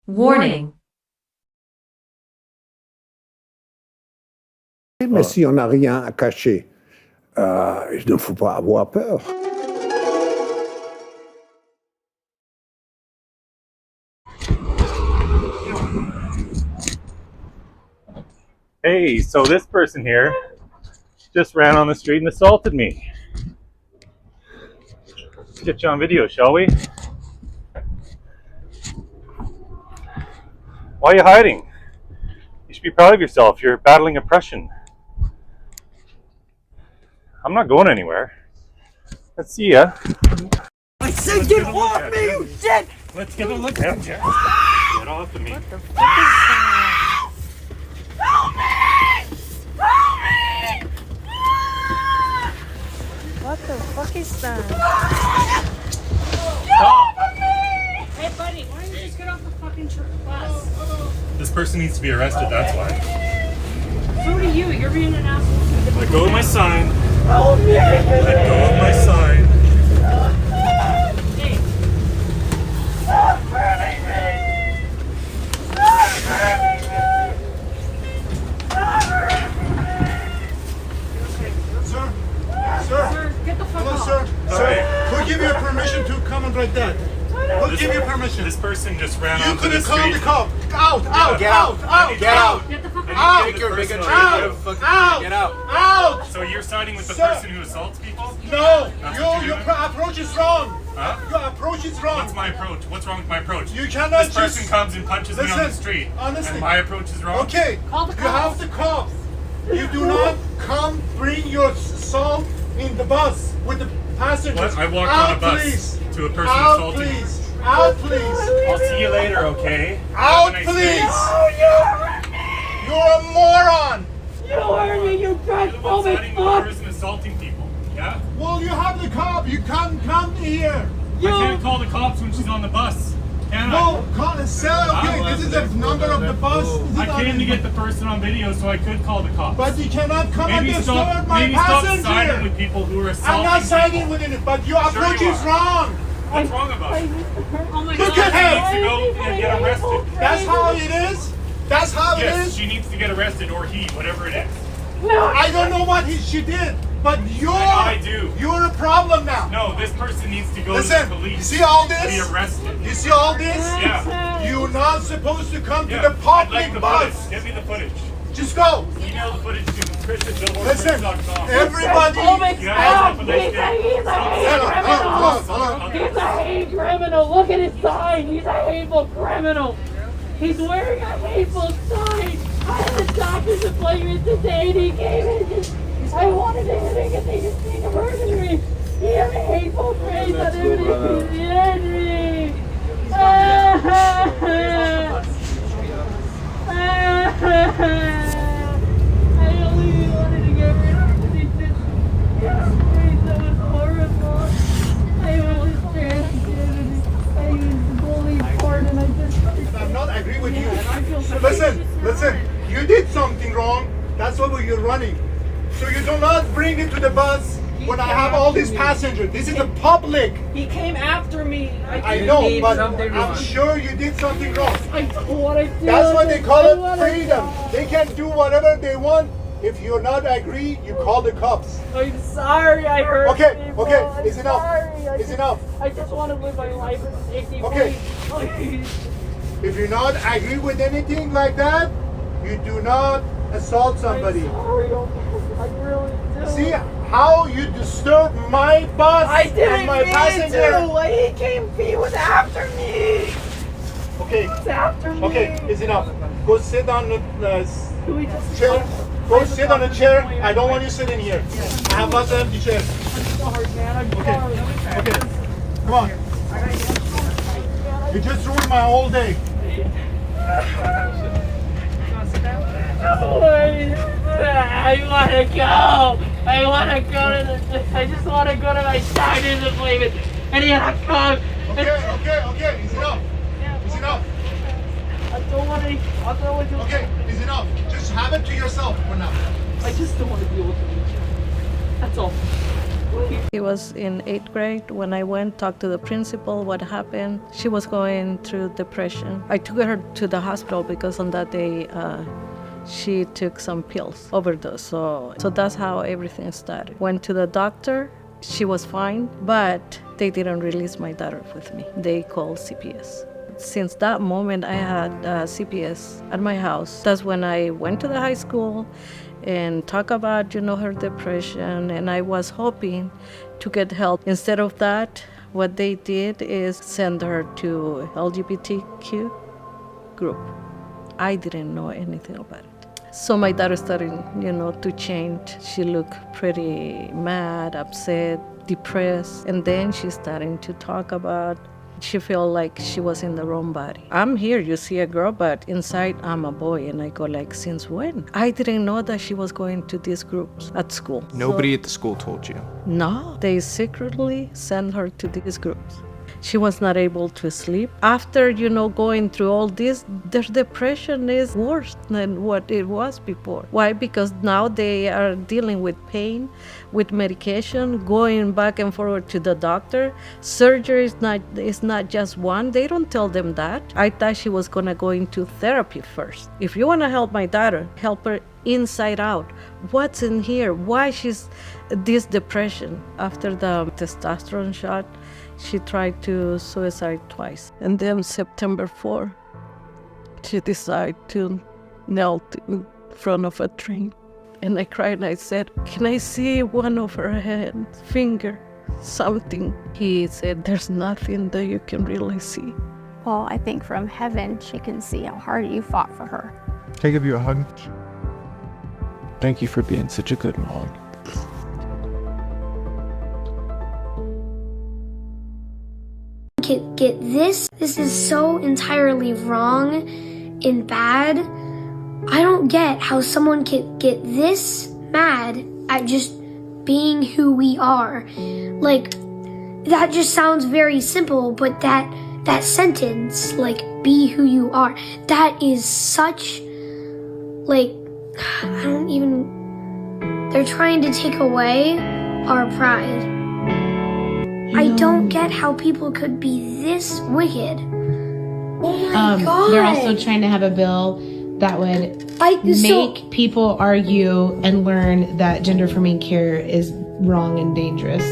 Warning. Mais si on n'a rien à cacher, il ne faut pas avoir peur. Hey, so this person here just ran on the street and assaulted me. Let's get you on video, shall we? Why are you hiding? You should be proud of yourself. You're battling oppression. I'm not going anywhere. Let's see ya. I said get off me, you dick! Let's get a look at you. Get off of me. What the fuck is that? Help me! Help me! What the fuck is that? Get off of me! Hey buddy, why don't you just get off the fucking bus? This person needs to be arrested, that's why. So do you, you're being an asshole. Let go of my sign. Help me! Let go of my sign. Hey. Stop hurting me! Stop hurting me! Stop hurting me! Sir, Sir, get the fuck hello, off. sir. Sir, who give you permission to comment like that? Who give you permission? This person just ran You onto the couldn't call street. the cop. Out! Get out! Out! Get out! Get the fuck I out. need to Out! get this person Out! out. Out! out! Out! So you're siding with the Sir. person who assaults people? No! That's what you're Your doing? approach is wrong. Huh? Your approach is wrong. What's my approach? What's wrong with my approach? You cannot This person just... comes and punches me on the Listen, street, honestly. and my approach is wrong? Okay, Call the you cops. have the cops. You do not come bring your salt in the bus with the passengers. What? I walked out, on a bus please. to a person Out, assaulting me. please. Out, please. I'll see you later, okay? Out, Have a nice please. day. Oh, you hurt me! You're a moron. You hurt me, you You're the one transphobic siding with the fuck! person assaulting people. Yeah? Well, you have the cop. You can't come here. I can't call the cops when she's on the bus, can I? No, call say, okay, this is the number of the bus. This is I not came to the- get the person on video, so I could call the cops. But you cannot come and maybe disturb my maybe stop siding passenger. with people who are assaulting I'm not siding people. with it, but your Sure approach you is are. wrong. What's wrong about it? Oh my Look god. at her. She needs to go and get arrested. That's how it is. That's how it Yes, is. she needs to get arrested, or he, whatever it is. No, I don't know what she did, but I do. you're a problem now. No, this person needs to go Listen, to the police. you see all to this? Be arrested. You see all this? Yeah. You're not supposed to come Yeah. to the I'd public like the bus. footage. Get me the footage. Just go. Email the footage to Chris@billboardprince.com. Listen, everybody. transphobic You guys fuck! have a nice He's day. a hate Hello, hello, criminal! hello. He's a hate criminal! Look at his sign! He's a hateful criminal! He's wearing a hateful sign! I had the doctor's appointment today and he came in and just... I wanted to hit him because they just think of hurting me! He had a hateful face on everything! He hurt me! I only wanted to get rid of him. He just... That was horrible. I was transgender. I was bullied hard and I just... I'm not agree with you. I feel so Listen. You did something wrong. That's why you're running. So you do not bring it to the bus when I have all these passengers. This is the public. He came after me. I know, but I'm sure you did something wrong. I don't want to do That's why they call I it wanna freedom. die. They can do whatever they want. If you're not agree, you call the cops. I'm sorry I hurt Okay, people. okay, I'm it's enough. sorry. It's enough. I just want to live my life in safety. Okay. Please. If you're not agree with anything like that, you do not assault somebody. I'm sorry. I really do. See how you disturb my bus I and didn't my mean passenger? to. Like, he was after me. Okay, He was after me. okay, it's enough. Go sit on the Can we just chair. Go sit on the chair. I don't want you sitting here. I have lots of empty chairs. I'm sorry, man. I'm Okay, sorry. okay. Come on. You just ruined my whole day. I want to go. I want to go to the. I just want to go to my doctor's appointment. And he had to come. Okay. It's enough. It's enough. I don't want to. I don't want to. Okay, it's enough. Just have it to yourself for now. I just don't want to deal with him. That's all. He was in 8th grade when I went, talked to the principal, what happened. She was going through depression. I took her to the hospital because on that day, she took some pills, overdose. So that's how everything started. Went to the doctor, she was fine, but they didn't release my daughter with me. They called CPS. Since that moment, I had CPS at my house. That's when I went to the high school and talk about, her depression, and I was hoping to get help. Instead of that, what they did is send her to LGBTQ group. I didn't know anything about it. So my daughter started, to change. She looked pretty mad, upset, depressed, and then she's starting to talk about she felt like she was in the wrong body. I'm here, you see a girl, but inside I'm a boy. And I go like, since when? I didn't know that she was going to these groups at school. Nobody at the school told you? No, they secretly sent her to these groups. She was not able to sleep. After, going through all this, their depression is worse than what it was before. Why? Because now they are dealing with pain, with medication, going back and forward to the doctor. Surgery is not just one. They don't tell them that. I thought she was gonna go into therapy first. If you wanna help my daughter, help her inside out. What's in here? Why she's this depression? After the testosterone shot, she tried to suicide twice. And then September 4, she decided to kneel in front of a train. And I cried and I said, can I see one of her hands, finger, something? He said, there's nothing that you can really see. Well, I think from heaven, she can see how hard you fought for her. Can I give you a hug? Thank you for being such a good mom. Get this is so entirely wrong and bad. I don't get how someone can get this mad at just being who we are. Like, that just sounds very simple, but that sentence, like, be who you are, that is such, like, I don't even, they're trying to take away our pride. I don't get how people could be this wicked. Oh my God. They're also trying to have a bill that would make people argue and learn that gender-affirming care is wrong and dangerous.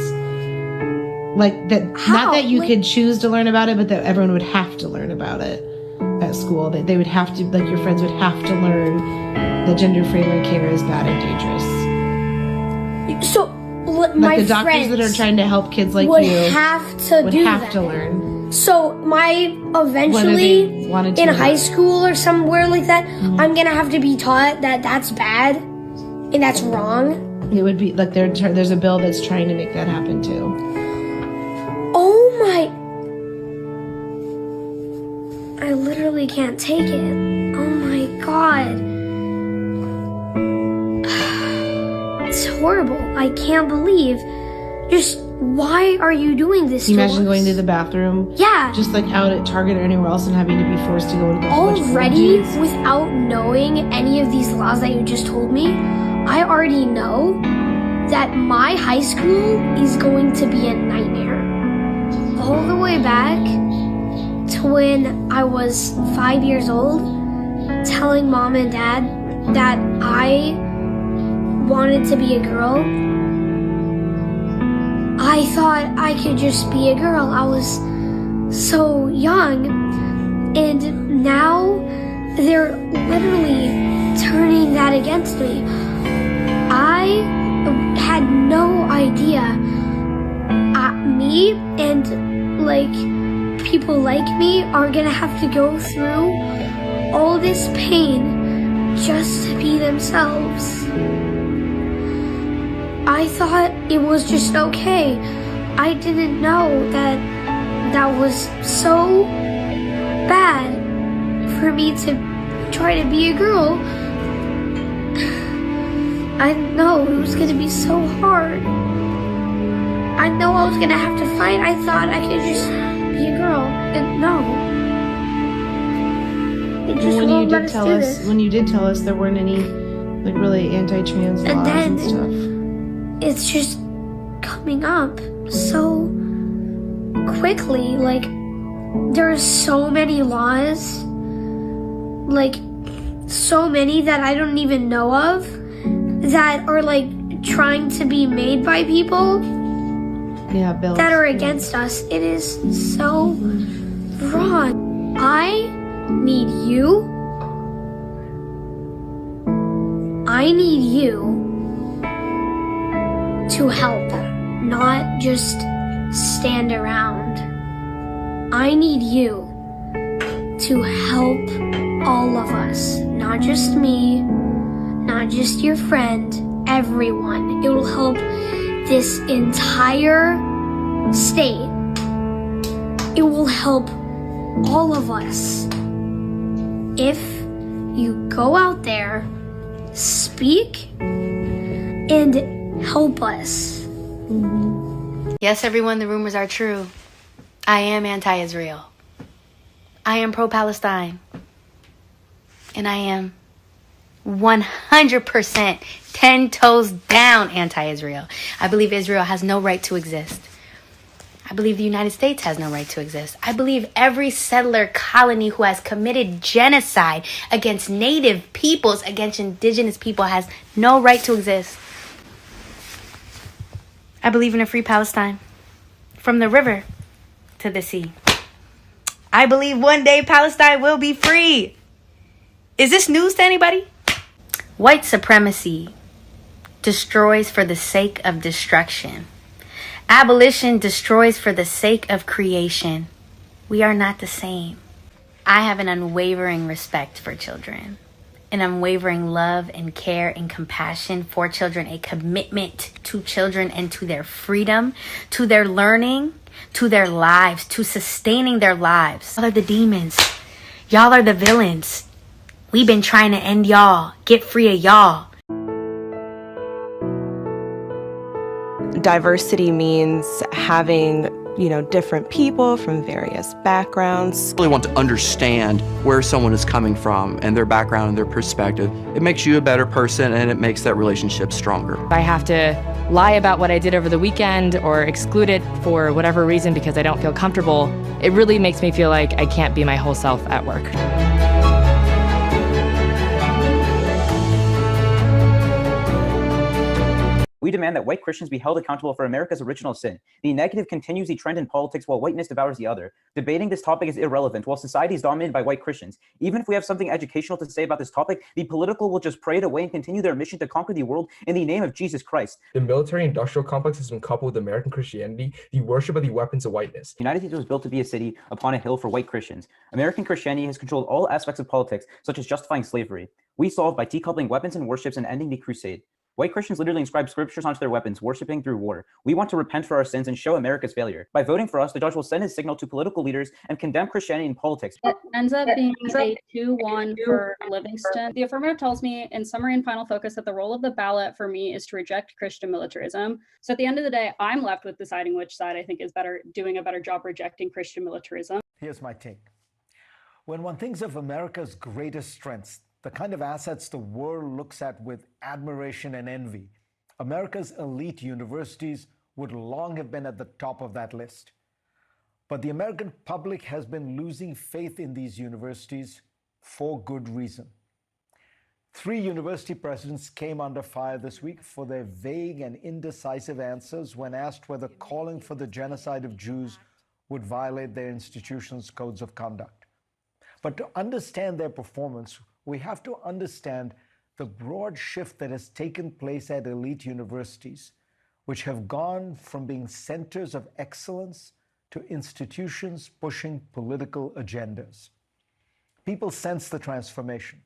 Like that, how? Not that you could choose to learn about it, but that everyone would have to learn about it at school. That they would have to, like your friends would have to learn that gender-affirming care is bad and dangerous. So, like the doctors that are trying to help kids like would you have to would do have that. to learn. So eventually in high school or somewhere like that, I'm gonna have to be taught that that's bad and that's wrong. It would be like there's a bill that's trying to make that happen too. Oh my! I literally can't take it. Oh my God. It's horrible. I can't believe. Just why are you doing this? Can you imagine going to the bathroom? Yeah. Just like out at Target or anywhere else and having to be forced to go to the already without knowing any of these laws that you just told me. I already know that my high school is going to be a nightmare. All the way back to when I was 5 years old, telling mom and dad that I wanted to be a girl. I thought I could just be a girl. I was so young. And now they're literally turning that against me. I had no idea. Me and like people like me are gonna have to go through all this pain just to be themselves. I thought it was just okay. I didn't know that that was so bad for me to try to be a girl. I didn't know it was gonna be so hard. I know I was gonna have to fight. I thought I could just be a girl, and no. It just won't let us do this. When you did tell us there weren't any like really anti-trans laws and stuff. It's just coming up so quickly. Like, there are so many laws, like, so many that I don't even know of, that are, like, trying to be made by people that are against us. It is so wrong. I need you. I need you to help, not just stand around. I need you to help all of us, not just me, not just your friend, everyone. It will help this entire state. It will help all of us if you go out there, speak, and help us. Yes, everyone, the rumors are true. I am anti-Israel. I am pro-Palestine. And I am 100% 10 toes down anti-Israel. I believe Israel has no right to exist. I believe the United States has no right to exist. I believe every settler colony who has committed genocide against native peoples, against indigenous people, has no right to exist. I believe in a free Palestine, from the river to the sea. I believe one day Palestine will be free. Is this news to anybody? White supremacy destroys for the sake of destruction. Abolition destroys for the sake of creation. We are not the same. I have an unwavering respect for children, an unwavering love and care and compassion for children, a commitment to children and to their freedom, to their learning, to their lives, to sustaining their lives. Y'all are the demons. Y'all are the villains. We've been trying to end y'all, get free of y'all. Diversity means having, different people from various backgrounds. I really want to understand where someone is coming from and their background and their perspective. It makes you a better person and it makes that relationship stronger. I have to lie about what I did over the weekend or exclude it for whatever reason because I don't feel comfortable. It really makes me feel like I can't be my whole self at work. We demand that white Christians be held accountable for America's original sin. The negative continues the trend in politics while whiteness devours the other. Debating this topic is irrelevant while society is dominated by white Christians. Even if we have something educational to say about this topic, the political will just pray it away and continue their mission to conquer the world in the name of Jesus Christ. The military-industrial complex has been coupled with American Christianity, the worship of the weapons of whiteness. The United States was built to be a city upon a hill for white Christians. American Christianity has controlled all aspects of politics, such as justifying slavery. We solved by decoupling weapons and worships and ending the crusade. White Christians literally inscribe scriptures onto their weapons, worshiping through war. We want to repent for our sins and show America's failure. By voting for us, the judge will send his signal to political leaders and condemn Christianity in politics. It ends up being a 2-1 for Livingston. The affirmative tells me, in summary and final focus, that the role of the ballot for me is to reject Christian militarism. So at the end of the day, I'm left with deciding which side I think is doing a better job rejecting Christian militarism. Here's my take. When one thinks of America's greatest strengths, the kind of assets the world looks at with admiration and envy, America's elite universities would long have been at the top of that list. But the American public has been losing faith in these universities for good reason. 3 university presidents came under fire this week for their vague and indecisive answers when asked whether calling for the genocide of Jews would violate their institution's codes of conduct. But to understand their performance, we have to understand the broad shift that has taken place at elite universities, which have gone from being centers of excellence to institutions pushing political agendas. People sense the transformation.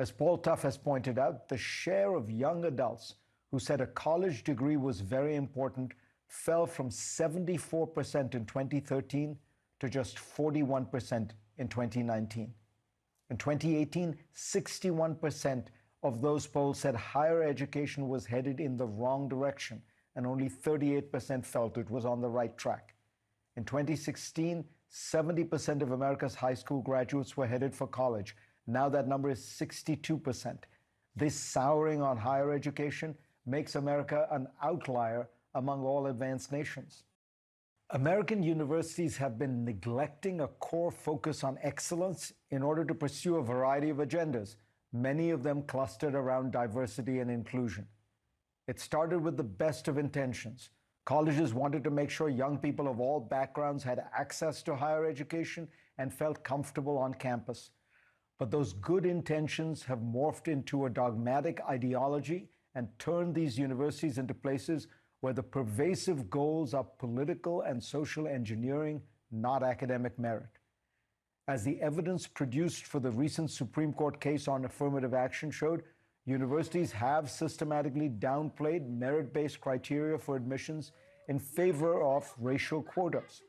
As Paul Tuff has pointed out, the share of young adults who said a college degree was very important fell from 74% in 2013 to just 41% in 2019. In 2018, 61% of those polled said higher education was headed in the wrong direction, and only 38% felt it was on the right track. In 2016, 70% of America's high school graduates were headed for college. Now that number is 62%. This souring on higher education makes America an outlier among all advanced nations. American universities have been neglecting a core focus on excellence in order to pursue a variety of agendas, many of them clustered around diversity and inclusion. It started with the best of intentions. Colleges wanted to make sure young people of all backgrounds had access to higher education and felt comfortable on campus. But those good intentions have morphed into a dogmatic ideology and turned these universities into places where the pervasive goals are political and social engineering, not academic merit. As the evidence produced for the recent Supreme Court case on affirmative action showed, universities have systematically downplayed merit-based criteria for admissions in favor of racial quotas.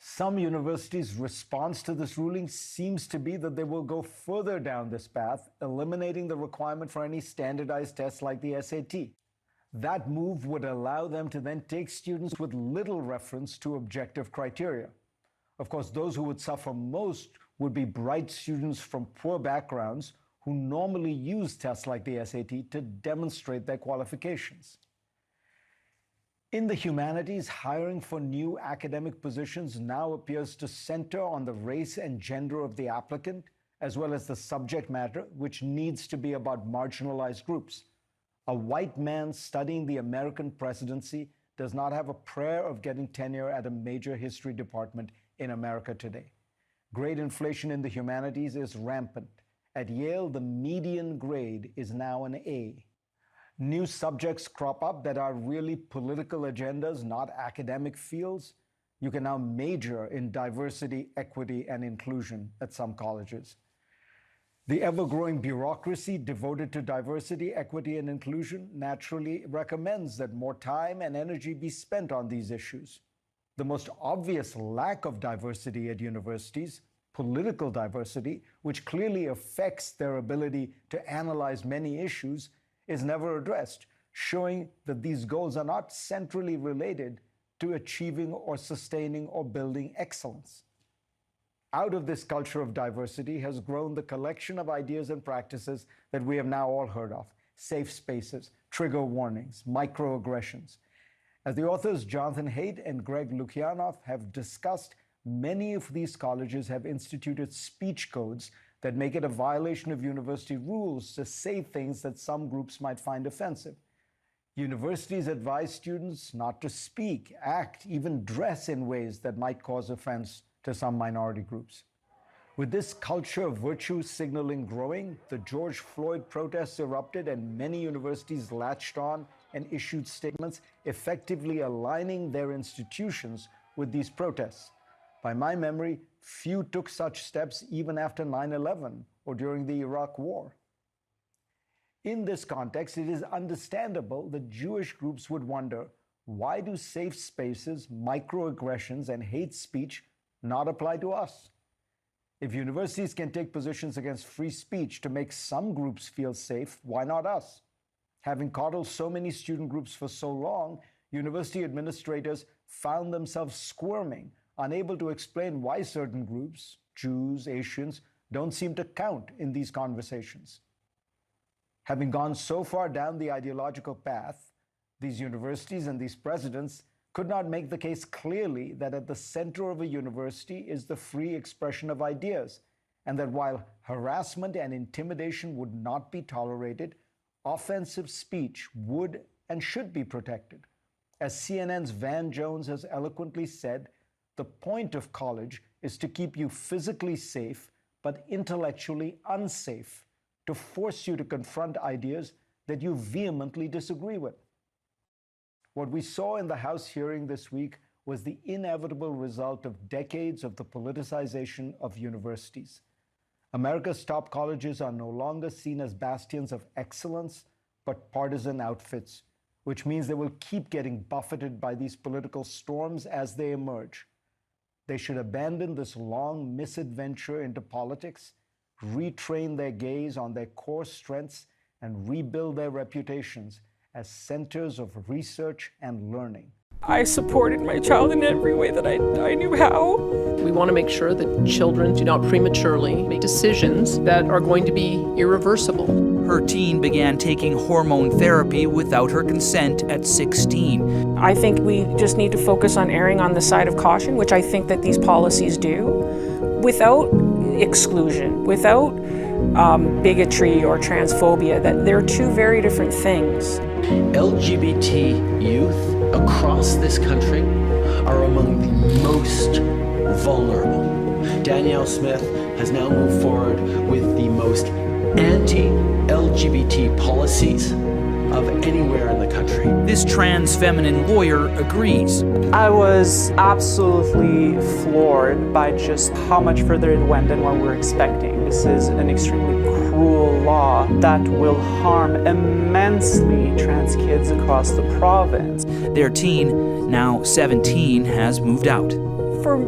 Some universities' response to this ruling seems to be that they will go further down this path, eliminating the requirement for any standardized tests like the SAT. That move would allow them to then take students with little reference to objective criteria. Of course, those who would suffer most would be bright students from poor backgrounds who normally use tests like the SAT to demonstrate their qualifications. In the humanities, hiring for new academic positions now appears to center on the race and gender of the applicant, as well as the subject matter, which needs to be about marginalized groups. A white man studying the American presidency does not have a prayer of getting tenure at a major history department in America today. Grade inflation in the humanities is rampant. At Yale, the median grade is now an A. New subjects crop up that are really political agendas, not academic fields. You can now major in diversity, equity, and inclusion at some colleges. The ever-growing bureaucracy devoted to diversity, equity, and inclusion naturally recommends that more time and energy be spent on these issues. The most obvious lack of diversity at universities, political diversity, which clearly affects their ability to analyze many issues, is never addressed, showing that these goals are not centrally related to achieving or sustaining or building excellence. Out of this culture of diversity has grown the collection of ideas and practices that we have now all heard of: safe spaces, trigger warnings, microaggressions. As the authors Jonathan Haidt and Greg Lukianoff have discussed, many of these colleges have instituted speech codes that make it a violation of university rules to say things that some groups might find offensive. Universities advise students not to speak, act, even dress in ways that might cause offense to some minority groups. With this culture of virtue signaling growing, the George Floyd protests erupted and many universities latched on and issued statements effectively aligning their institutions with these protests. By my memory, few took such steps even after 9/11 or during the Iraq War. In this context, it is understandable that Jewish groups would wonder, why do safe spaces, microaggressions, and hate speech not apply to us? If universities can take positions against free speech to make some groups feel safe, why not us? Having coddled so many student groups for so long, university administrators found themselves squirming, unable to explain why certain groups, Jews, Asians, don't seem to count in these conversations. Having gone so far down the ideological path, these universities and these presidents could not make the case clearly that at the center of a university is the free expression of ideas, and that while harassment and intimidation would not be tolerated, offensive speech would and should be protected. As CNN's Van Jones has eloquently said, the point of college is to keep you physically safe, but intellectually unsafe, to force you to confront ideas that you vehemently disagree with. What we saw in the House hearing this week was the inevitable result of decades of the politicization of universities. America's top colleges are no longer seen as bastions of excellence, but partisan outfits, which means they will keep getting buffeted by these political storms as they emerge. They should abandon this long misadventure into politics, retrain their gaze on their core strengths, and rebuild their reputations as centers of research and learning. I supported my child in every way that I knew how. We want to make sure that children do not prematurely make decisions that are going to be irreversible. Her teen began taking hormone therapy without her consent at 16. I think we just need to focus on erring on the side of caution, which I think that these policies do, without exclusion, without bigotry or transphobia, that they're two very different things. LGBT youth across this country are among the most vulnerable. Danielle Smith has now moved forward with the most anti-LGBT policies of anywhere in the country. This trans feminine lawyer agrees. I was absolutely floored by just how much further it went than what we were expecting. This is an extremely cruel law that will harm immensely trans kids across the province. Their teen, now 17, has moved out. For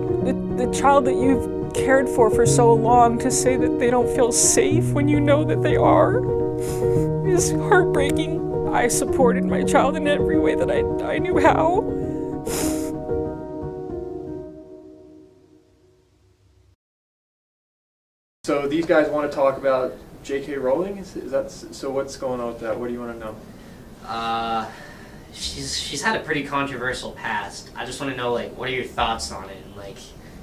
the child that you've cared for so long to say that they don't feel safe when you know that they are is heartbreaking. I supported my child in every way that I knew how. So these guys want to talk about J.K. Rowling? Is that so? What's going on with that? What do you want to know? She's had a pretty controversial past. I just want to know, like, what are your thoughts on it? And, like,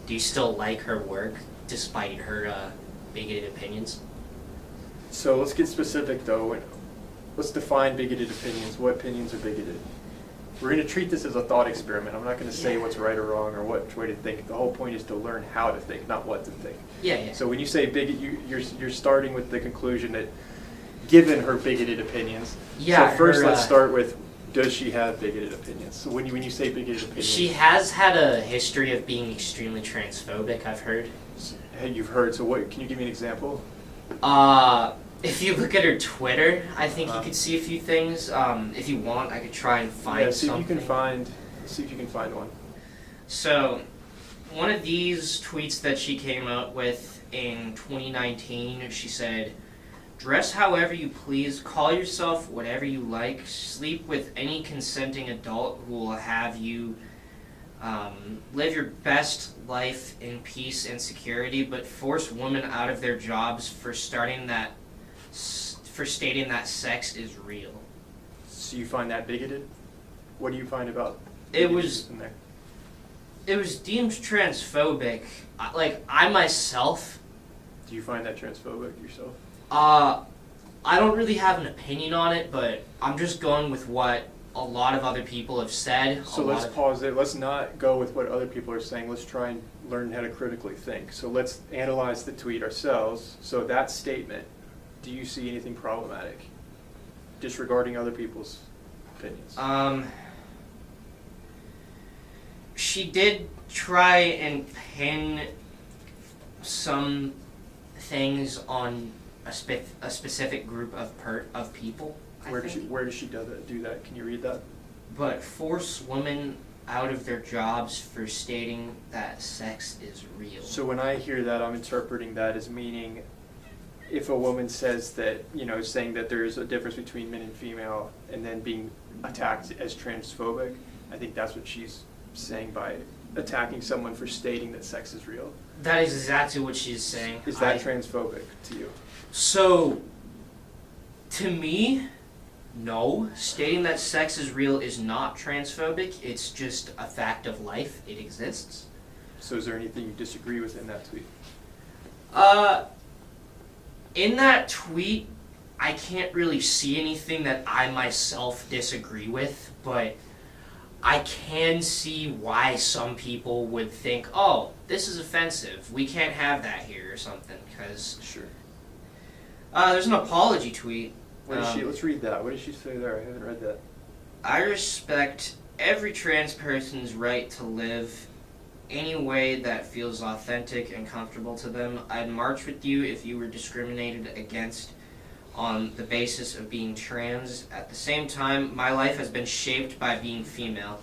do you still like her work despite her bigoted opinions? So let's get specific, though. Let's define bigoted opinions. What opinions are bigoted? We're going to treat this as a thought experiment. I'm not going to say what's right or wrong or what way to think. The whole point is to learn how to think, not what to think. Yeah. So when you say bigot, you're starting with the conclusion that, given her bigoted opinions. Yeah. So first, let's start with, does she have bigoted opinions? So when you say bigoted opinions, She has had a history of being extremely transphobic, I've heard. Hey, you've heard. So what? Can you give me an example? If you look at her Twitter, I think you could see a few things. If you want, I could try and find see something. See if you can find one. So, one of these tweets that she came out with in 2019, she said, "Dress however you please, call yourself whatever you like, sleep with any consenting adult who will have you live your best life in peace and security, but force women out of their jobs for stating that sex is real." So you find that bigoted? What do you find about It was in there? It was deemed transphobic. I myself. Do you find that transphobic yourself? I don't really have an opinion on it, but I'm just going with what a lot of other people have said. So let's pause there. Let's not go with what other people are saying. Let's try and learn how to critically think. So let's analyze the tweet ourselves. So that statement, do you see anything problematic, disregarding other people's opinions? She did try and pin some things on a specific group of people. Where does she do that? Can you read that? But force women out of their jobs for stating that sex is real. So when I hear that, I'm interpreting that as meaning, if a woman says that, saying that there's a difference between men and female, and then being attacked as transphobic, I think that's what she's saying by attacking someone for stating that sex is real. That is exactly what she's saying. Is that transphobic to you? So, to me, no. Stating that sex is real is not transphobic. It's just a fact of life. It exists. So is there anything you disagree with in that tweet? In that tweet, I can't really see anything that I myself disagree with, but I can see why some people would think, oh, this is offensive. We can't have that here or something, because... Sure. There's an apology tweet. Let's read that. What did she say there? I haven't read that. "I respect every trans person's right to live any way that feels authentic and comfortable to them. I'd march with you if you were discriminated against on the basis of being trans. At the same time, my life has been shaped by being female.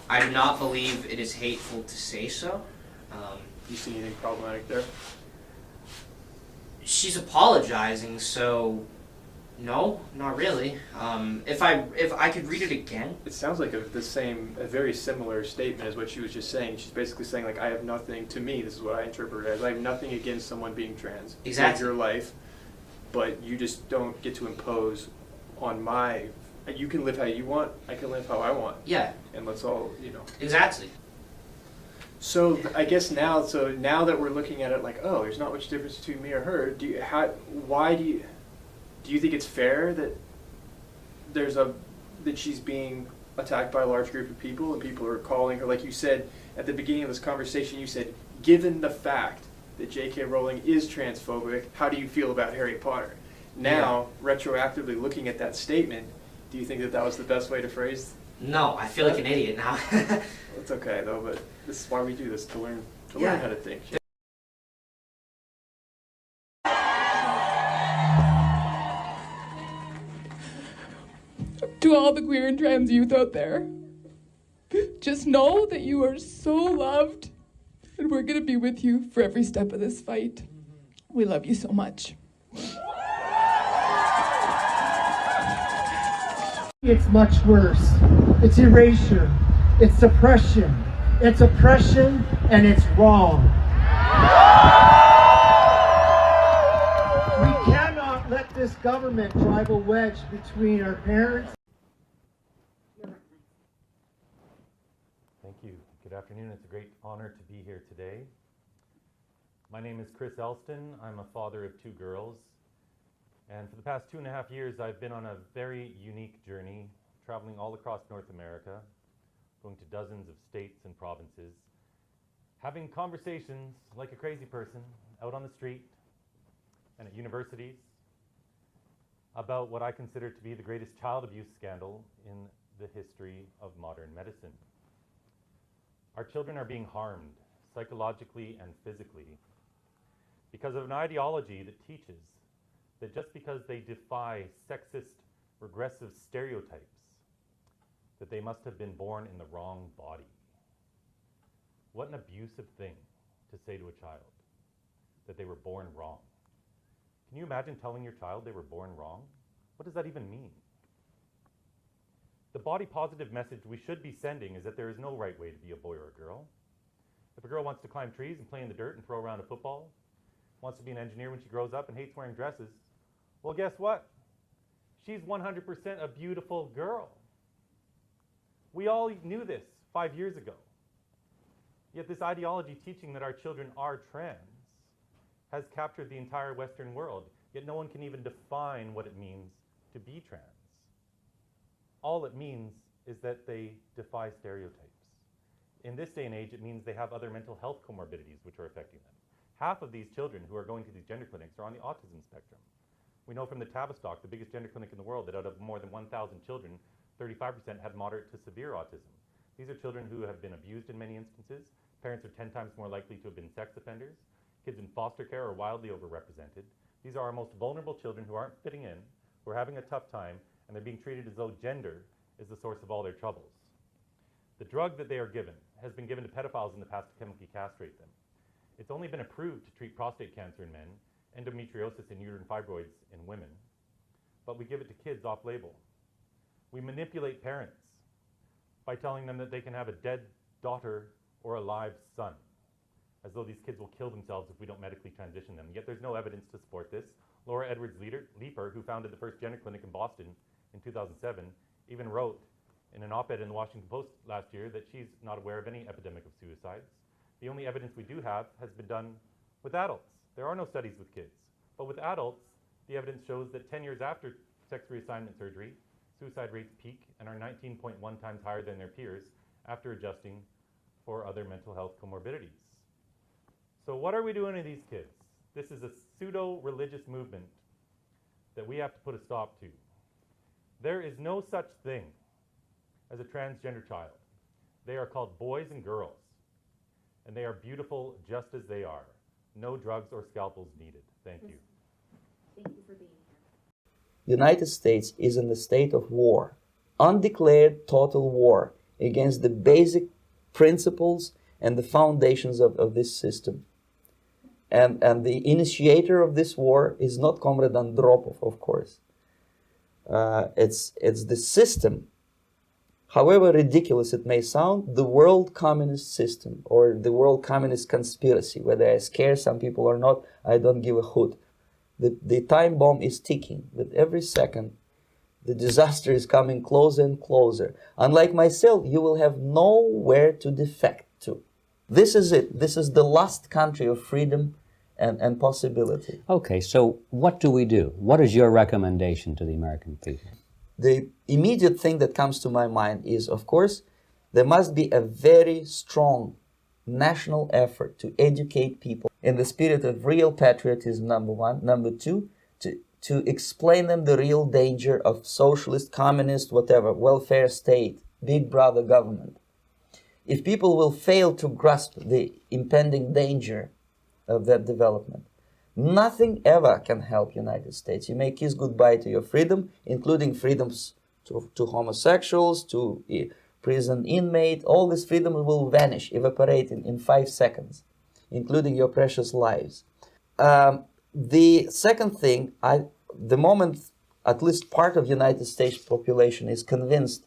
I do not believe it is hateful to say so." You see anything problematic there? She's apologizing, so no, not really. If I could read it again. It sounds like a very similar statement as what she was just saying. She's basically saying, like, I have nothing, to me, this is what I interpret it as, I have nothing against someone being trans. Exactly. It's your life. but you just don't get to impose on my. You can live how you want. I can live how I want. Yeah. And let's all, you know. Exactly. So I guess now that we're looking at it like, oh, there's not much difference between me or her. Do you think it's fair that that she's being attacked by a large group of people and people are calling her, like you said at the beginning of this conversation, you said, given the fact that J.K. Rowling is transphobic, how do you feel about Harry Potter? Now, retroactively looking at that statement, do you think that was the best way to phrase? No, I feel like an idiot now. It's okay though, but this is why we do this, to learn how to think. To all the queer and trans youth out there, just know that you are so loved, and we're going to be with you for every step of this fight. We love you so much. It's much worse. It's erasure. It's suppression. It's oppression, and it's wrong. We cannot let this government drive a wedge between our parents. Thank you. Good afternoon. It's a great honor to be here today. My name is Chris Elston. I'm a father of 2 girls. And for the past 2.5 years, I've been on a very unique journey, traveling all across North America, going to dozens of states and provinces, having conversations like a crazy person out on the street and at universities about what I consider to be the greatest child abuse scandal in the history of modern medicine. Our children are being harmed psychologically and physically because of an ideology that teaches that just because they defy sexist, regressive stereotypes, that they must have been born in the wrong body. What an abusive thing to say to a child, that they were born wrong. Can you imagine telling your child they were born wrong? What does that even mean? The body positive message we should be sending is that there is no right way to be a boy or a girl. If a girl wants to climb trees and play in the dirt and throw around a football, wants to be an engineer when she grows up and hates wearing dresses, well, guess what? She's 100% a beautiful girl. We all knew this 5 years ago. Yet this ideology teaching that our children are trans has captured the entire Western world, yet no one can even define what it means to be trans. All it means is that they defy stereotypes. In this day and age, it means they have other mental health comorbidities which are affecting them. Half of these children who are going to these gender clinics are on the autism spectrum. We know from the Tavistock, the biggest gender clinic in the world, that out of more than 1,000 children, 35% had moderate to severe autism. These are children who have been abused in many instances. Parents are 10 times more likely to have been sex offenders. Kids in foster care are wildly overrepresented. These are our most vulnerable children who aren't fitting in, who are having a tough time, and they're being treated as though gender is the source of all their troubles. The drug that they are given has been given to pedophiles in the past to chemically castrate them. It's only been approved to treat prostate cancer in men, endometriosis and uterine fibroids in women, but we give it to kids off-label. We manipulate parents by telling them that they can have a dead daughter or a live son, as though these kids will kill themselves if we don't medically transition them. Yet there's no evidence to support this. Laura Edwards-Leeper, who founded the first gender clinic in Boston in 2007, even wrote in an op-ed in the Washington Post last year that she's not aware of any epidemic of suicides. The only evidence we do have has been done with adults. There are no studies with kids. But with adults, the evidence shows that 10 years after sex reassignment surgery, suicide rates peak and are 19.1 times higher than their peers after adjusting for other mental health comorbidities. So what are we doing to these kids? This is a pseudo-religious movement that we have to put a stop to. There is no such thing as a transgender child. They are called boys and girls, and they are beautiful just as they are. No drugs or scalpels needed. Thank you. Thank you for being here. The United States is in a state of war, undeclared total war against the basic principles and the foundations of this system. And the initiator of this war is not Comrade Andropov, of course. It's the system. However ridiculous it may sound, the world communist system or the world communist conspiracy, whether I scare some people or not, I don't give a hoot. The time bomb is ticking. With every second, the disaster is coming closer and closer. Unlike myself, you will have nowhere to defect to. This is it. This is the last country of freedom and possibility. Okay, so what do we do? What is your recommendation to the American people? The immediate thing that comes to my mind is, of course, there must be a very strong national effort to educate people in the spirit of real patriotism, number one. Number two, to explain them the real danger of socialist, communist, whatever, welfare state, big brother government. If people will fail to grasp the impending danger of that development, nothing ever can help United States. You may kiss goodbye to your freedom, including freedoms to homosexuals, to prison inmate. All this freedom will vanish, evaporate in 5 seconds, including your precious lives. The second thing, the moment at least part of United States population is convinced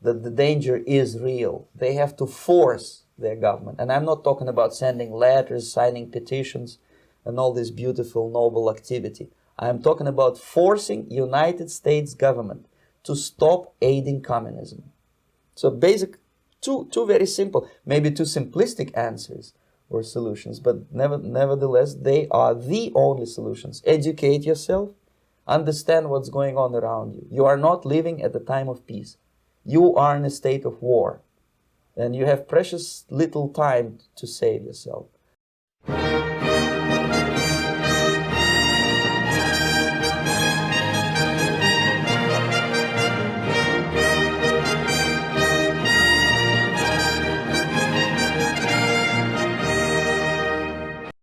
that the danger is real, they have to force their government. And I'm not talking about sending letters, signing petitions, and all this beautiful, noble activity. I'm talking about forcing United States government to stop aiding communism. So basic, two very simple, maybe two simplistic answers or solutions, but nevertheless, they are the only solutions. Educate yourself, understand what's going on around you. You are not living at the time of peace. You are in a state of war, and you have precious little time to save yourself.